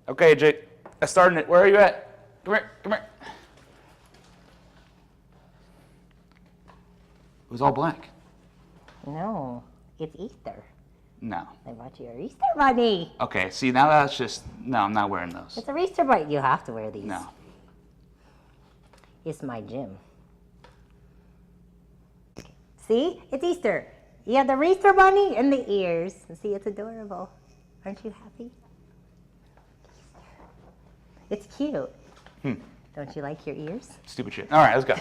Okay, Jake. I started it. Where are you at? Come here. Come here. It was all black. No, it's Easter. No. I bought you a Easter bunny. Okay, see, now that's just... No, I'm not wearing those. It's a Easter bunny. You have to wear these. No. It's my gym. See? It's Easter. You have the Easter bunny and the ears. See, it's adorable. Aren't you happy? It's cute. Don't you like your ears? Stupid shit. All right, let's go.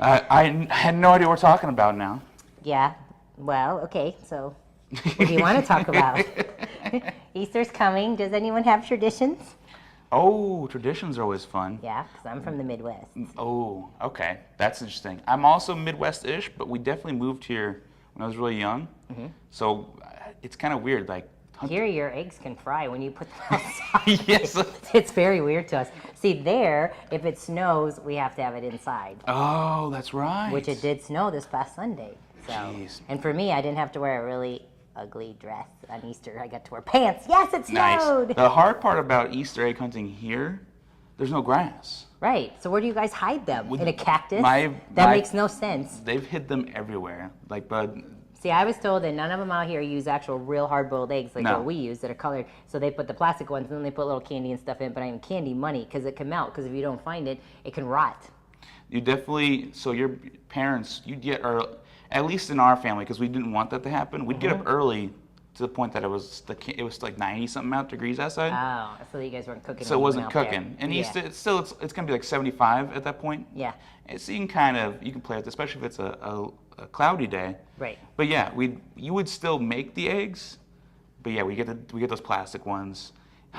I had no idea what we're talking about now. Yeah. Well, okay. So, what do you want to talk about? Easter's coming. Does anyone have traditions? Oh, traditions are always fun. Yeah, because I'm from the Midwest. Oh, okay. That's interesting. I'm also Midwest-ish, but we definitely moved here when I was really young. So it's kind of weird. Like Here, your eggs can fry when you put them outside. Yes. It's very weird to us. See, there, if it snows, we have to have it inside. Oh, that's right. Which it did snow this past Sunday. So, Jeez. And for me, I didn't have to wear a really ugly dress on Easter. I got to wear pants. Yes, it Nice. snowed. The hard part about Easter egg hunting here, there's no grass. Right. So where do you guys hide them? In a cactus? My- that my- makes no sense. They've hid them everywhere. Like, but See, I was told that none of them out here use actual real hard-boiled eggs like No. what we use that are colored. So they put the plastic ones and then they put little candy and stuff in. But I mean candy money because it can melt. Because if you don't find it, it can rot. you definitely, so your parents, you'd get, or at least in our family, because we didn't want that to happen, we'd get up early to the point that it was like 90-something out degrees outside. Oh, so you guys weren't cooking. So it when you wasn't went out there. cooking. And Yeah. Easter, it's gonna be like 75 at that point. Yeah. And so you can play with it, especially if it's a cloudy day. Right. But yeah, you would still make the eggs, but yeah, we get those plastic ones.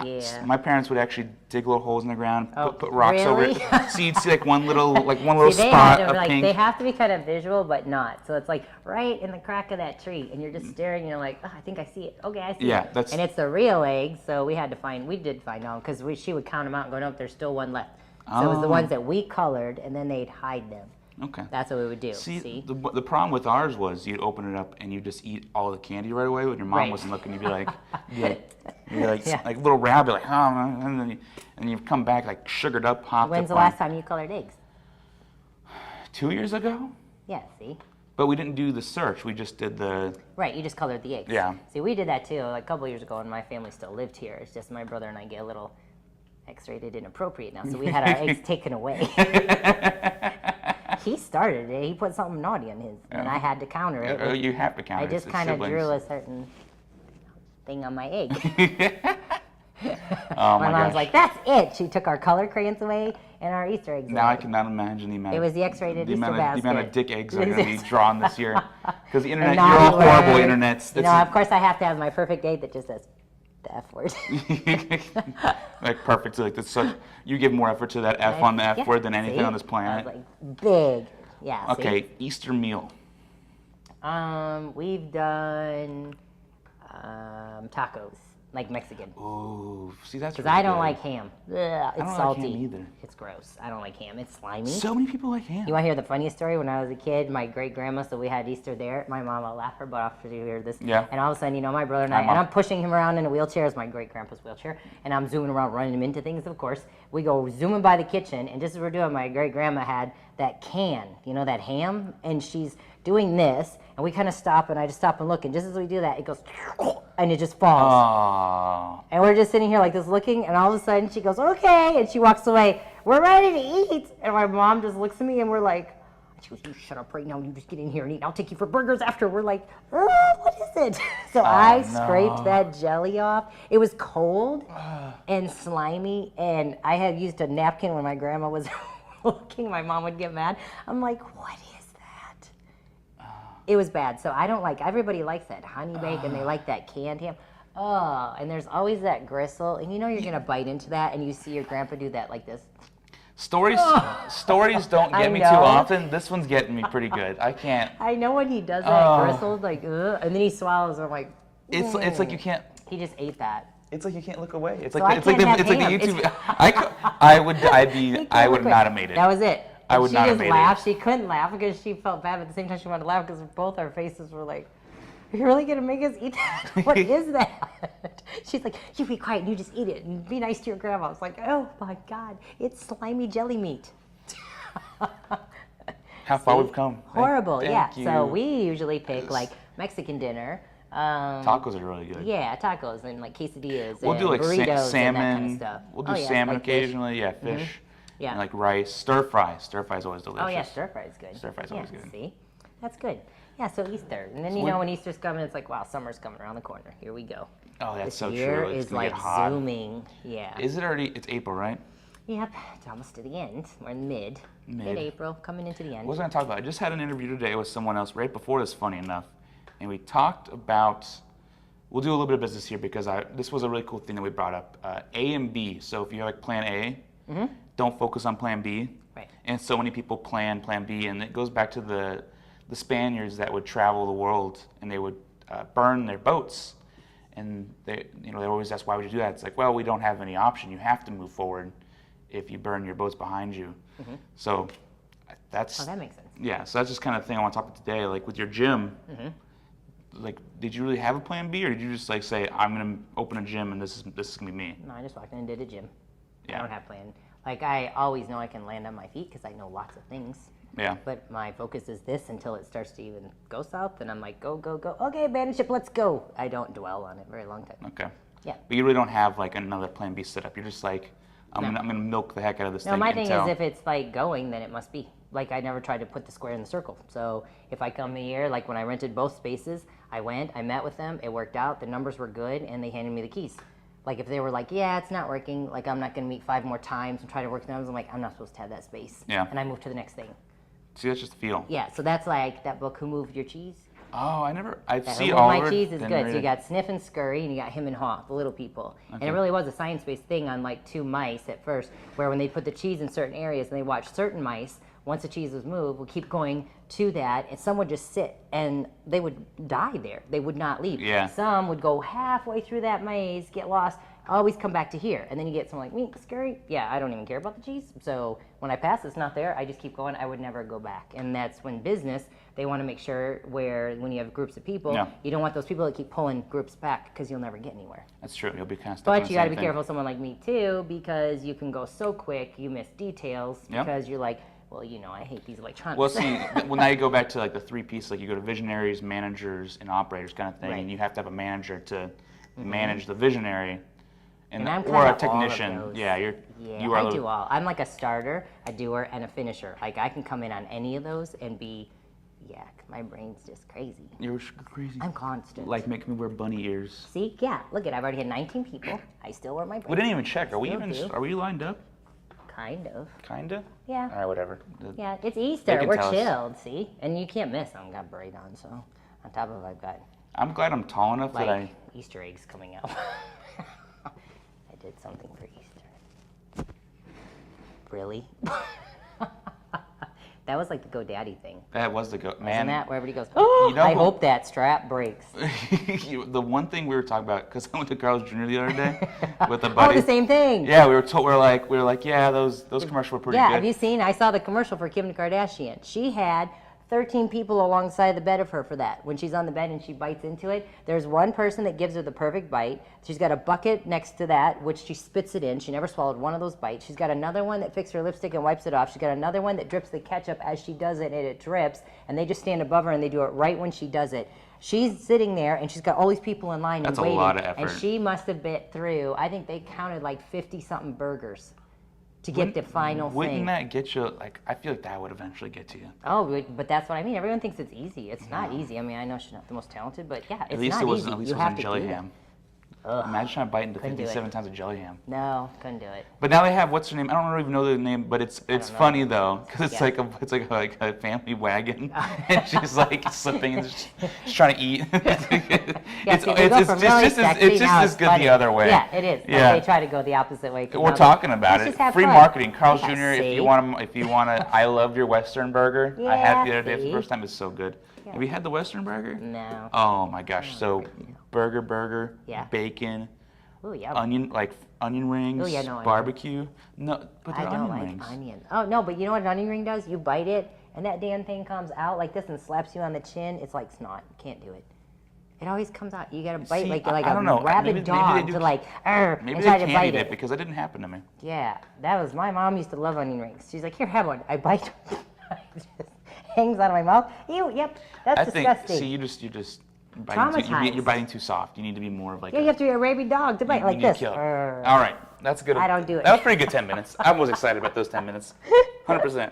Yeah. My parents would actually dig little holes in the ground, Oh, put rocks over really? it, so you'd see like one little See, they spot have of to, like, pink. they have to be kind of visual, but not. So it's like right in the crack of that tree, and you're just staring, and you're like, oh, I think I see it. Okay, I see Yeah, it. that's- And it's the real egg, so we did find out, because she would count them out and go, nope, there's still one left. So it was the Oh. ones that we colored, and then they'd hide them. Okay. That's what we would do. See, the problem with ours was you'd open it up and you just eat all the candy right away when your mom Right. wasn't looking. You'd be like, Yeah. like little rabbit, like, oh, and then you come back like sugared up, hopped When's up the on- last time you colored eggs? 2 years ago? Yeah, see? But we didn't do the search. We just did the. Right, you just colored the eggs. Yeah. See, we did that too, like a couple years ago, and my family still lived here. It's just my brother and I get a little X-rated inappropriate now, so we had our eggs taken away. He started it. He put something naughty in his, and I had to counter it. You have to count I it. just It's kind of siblings. drew a certain thing on my egg. Oh My my mom's gosh. like, "That's it." She took our color crayons away and our Easter eggs Now I away. cannot imagine the amount. It was the X-rated the Easter amount of, the amount of basket. dick eggs that are going to be drawn this year. Because the internet, And you're all naughty horrible words. internets. You know, of course, I have to have my perfect egg that just says the F word. Like perfect. Like that's such. You give more effort to that F on the F Yeah, word than anything see? on this I planet. was like, big. Yeah. see? Okay, Easter meal. We've done tacos, like Mexican. Ooh, see that's. Because really I don't good. like ham. Ugh, it's don't like salty. ham either. It's gross. I don't like ham. It's slimy. So many people like ham. You want to hear the funniest story? When I was a kid, my great grandma, so we had Easter there. My mom will laugh her butt off to hear this. Yeah. And all of a sudden, my brother and My I, and mom. I'm pushing him around in a wheelchair, it's my great grandpa's wheelchair, and I'm zooming around, running him into things, of course. We go zooming by the kitchen, and just as we're doing, my great grandma had that can, that ham, and she's doing this, and we kind of stop, and I just stop and look, and just as we do that, it goes, and it just falls. Oh. And we're just sitting here like this looking, and all of a sudden she goes, okay, and she walks away. We're ready to eat. And my mom just looks at me, and we're like, she goes, you shut up right now, you just get in here and eat, I'll take you for burgers after. We're like, what is it? So I scraped that jelly off. It was cold and slimy, and I had used a napkin when my grandma was looking. My mom would get mad. I'm like, what is that? It was bad. So I don't like, everybody likes that honey bacon, they like that canned ham. Oh, and there's always that gristle, and you're gonna bite into that, and you see your grandpa do that like this. Stories don't I get me too know. often. This one's getting me pretty good. I can't. I know when he does that gristle, like, and then he swallows, and I'm like, It's like you can't. he just ate that. It's like you can't look away. It's So like I it's like can't the have YouTube. ham. I would Look not have made it. That was it. I would she not have just made it. laughed. She couldn't laugh because she felt bad, but at the same time she wanted to laugh because both our faces were like, You're really gonna make us eat that? What is that? She's like, you be quiet, you just eat it and be nice to your grandma. I was like, oh my God, it's slimy jelly meat. How far we've come. Horrible, yeah. Thank you. So we usually pick like Mexican dinner. Tacos are really good. Yeah, tacos and like quesadillas We'll and do like burritos salmon. and that kind of stuff. We'll do Oh, yeah, salmon like fish. occasionally. Yeah, fish. Yeah. And like rice. Stir fry. Stir fry is always delicious. Oh yeah, stir fry is good. Stir fry's always good. See, that's good. Yeah, so Easter, and then So you what- know when Easter's coming, it's like wow, summer's coming around the corner. Here we go. Oh, that's This so year true. It's is gonna like get hot. zooming. Yeah. Is it already? It's April, right? Yep, it's almost to the end. We're in Mid. mid-April, coming into the end. What was I going to talk about? I just had an interview today with someone else right before this, funny enough. And we talked about, we'll do a little bit of business here because this was a really cool thing that we brought up. A and B. So if you have like plan A, don't focus on plan B. Right. And so many people plan plan B. And it goes back to the Spaniards that would travel the world and they would burn their boats. And they always ask, why would you do that? It's like, well, we don't have any option. You have to move forward if you burn your boats behind you. So that's Oh, that makes sense. yeah. So that's just kind of thing I want to talk about today. Like with your gym, like did you really have a plan B, or did you just like say, I'm gonna open a gym and this is gonna be me? No, I just walked in and did a gym. Yeah. I don't have plan. Like I always know I can land on my feet because I know lots of things. Yeah. But my focus is this until it starts to even go south, and I'm like, go, go, go. Okay, abandon ship, let's go. I don't dwell on it very long time. Okay. Yeah. But you really don't have like another plan B set up. You're just like, I'm gonna milk the heck out of this No, thing. my thing until... is if it's like going, then it must be. Like I never tried to put the square in the circle. So if I come here, like when I rented both spaces, I went, I met with them, it worked out, the numbers were good, and they handed me the keys. Like if they were like, yeah, it's not working, like I'm not gonna meet 5 more times and try to work the numbers, I'm like, I'm not supposed to have that space. Yeah. And I moved to the next thing. See, that's just the feel. Yeah, so that's like that book, Who Moved Your Cheese? Oh, I That see Who all Moved of My it. Cheese is didn't good. read So you it. got Sniff and Scurry, and you got Him and Haw, the little people. And it really was a science-based thing on like 2 mice at first, where when they put the cheese in certain areas and they watched certain mice, once the cheese was moved, would keep going to that, and some would just sit and they would die there. They would not leave. Yeah. Some would go halfway through that maze, get lost, always come back to here. And then you get someone like me, Scurry. Yeah, I don't even care about the cheese. So when I pass, it's not there. I just keep going. I would never go back. And that's when business, they want to make sure where when you have groups of people, Yeah. you don't want those people that keep pulling groups back because you'll never get anywhere. That's true. You'll be kind of stuck on But the you got to same be thing. careful, someone like me too, because you can go so quick, you miss details Yeah. because you're like, well, you know, I hate these electronics. Well, see, well, now you go back to like the 3 pieces. Like you go to visionaries, managers, and operators kind of thing, Right. and you have to have a manager to manage the visionary, And I'm or kinda a all of technician. those. Yeah, Yeah, you are. I do all. I'm like a starter, a doer, and a finisher. Like I can come in on any of those and be, yeah, my brain's just crazy. You're crazy. I'm constant. Like making me wear bunny ears. See, yeah, look at, I've already had 19 people. I still wear my brain. We didn't even check. Are we Still even? do. Are we lined up? Kind of. Kinda. Yeah. All right, whatever. Yeah, it's Easter. can We're tell us. chilled, see? And you can't miss. I've got braid on, so on top of it, I've got I'm glad I'm tall enough that like I. Easter eggs coming out. I did something for Easter. Really? That was like the GoDaddy thing. That was the go. Isn't Man, that where everybody goes, oh, know I who- hope that strap breaks. the one thing we were talking about, because I went to Carl's Jr. the other day with a Oh, buddy. the same thing. Yeah, we were like, yeah, those commercials were pretty Yeah, good. have you seen? I saw the commercial for Kim Kardashian. She had 13 people alongside the bed of her for that. When she's on the bed and she bites into it, there's one person that gives her the perfect bite. She's got a bucket next to that, which she spits it in. She never swallowed one of those bites. She's got another one that fixes her lipstick and wipes it off. She's got another one that drips the ketchup as she does it, and it drips. And they just stand above her and they do it right when she does it. She's sitting there and she's got all these people in line That's a and waiting. lot of effort. And she must have bit through, I think they counted like 50-something burgers to get the final Wouldn't thing. that get you? Like, I feel like that would eventually get to you. Oh, but that's what I mean. Everyone thinks it's easy. It's not easy. I mean, I know she's not the most talented, but yeah, it's At least not it wasn't. easy. At least You it have wasn't to jelly do that. ham. Imagine trying to bite into Couldn't do it. 57 times of jelly ham. No, couldn't do it. But now they have what's her name? I don't even know the name, but it's know. funny though because it's Yeah. like a family wagon, and she's like slipping and just trying to eat. Yeah, see, they go from really just sexy, it's just now as it's good funny. the other way. Yeah, it is. Like, Yeah. they try to go the opposite way. 'cause We're now talking about let's it. just have Free fun. marketing, Carl's Yeah, Jr. If see? you want to, I love your Western burger. I had it the Yeah, other day for the see? first time. It's so good. Yeah. Have you had the Western burger? No. Oh my gosh! So burger, Yeah. bacon, Oh, yeah. onion rings, Ooh, yeah, no, I know. barbecue. No, but I they're don't onion like rings. onion. Oh, no, but you know what an onion ring does? You bite it, and that damn thing comes out like this and slaps you on the chin. It's like snot. You can't do it. It always comes out. You gotta bite See, like I a don't know. rabid Maybe they dog do- to like, and Maybe try they to bite candied it. it because it didn't happen to me. Yeah, that was my mom used to love onion rings. She's like, here, have one. I bite. It just hangs out of my mouth. Ew, yep, that's I disgusting. think. See, you just biting too, Traumatized. you're biting too soft. You need to be more of like. Yeah, you have to be a rabid dog to bite like you need to this. kill it. Arr. All right, that's good. I don't do it. That was pretty good. 10 minutes. I was excited about those 10 minutes. 100%.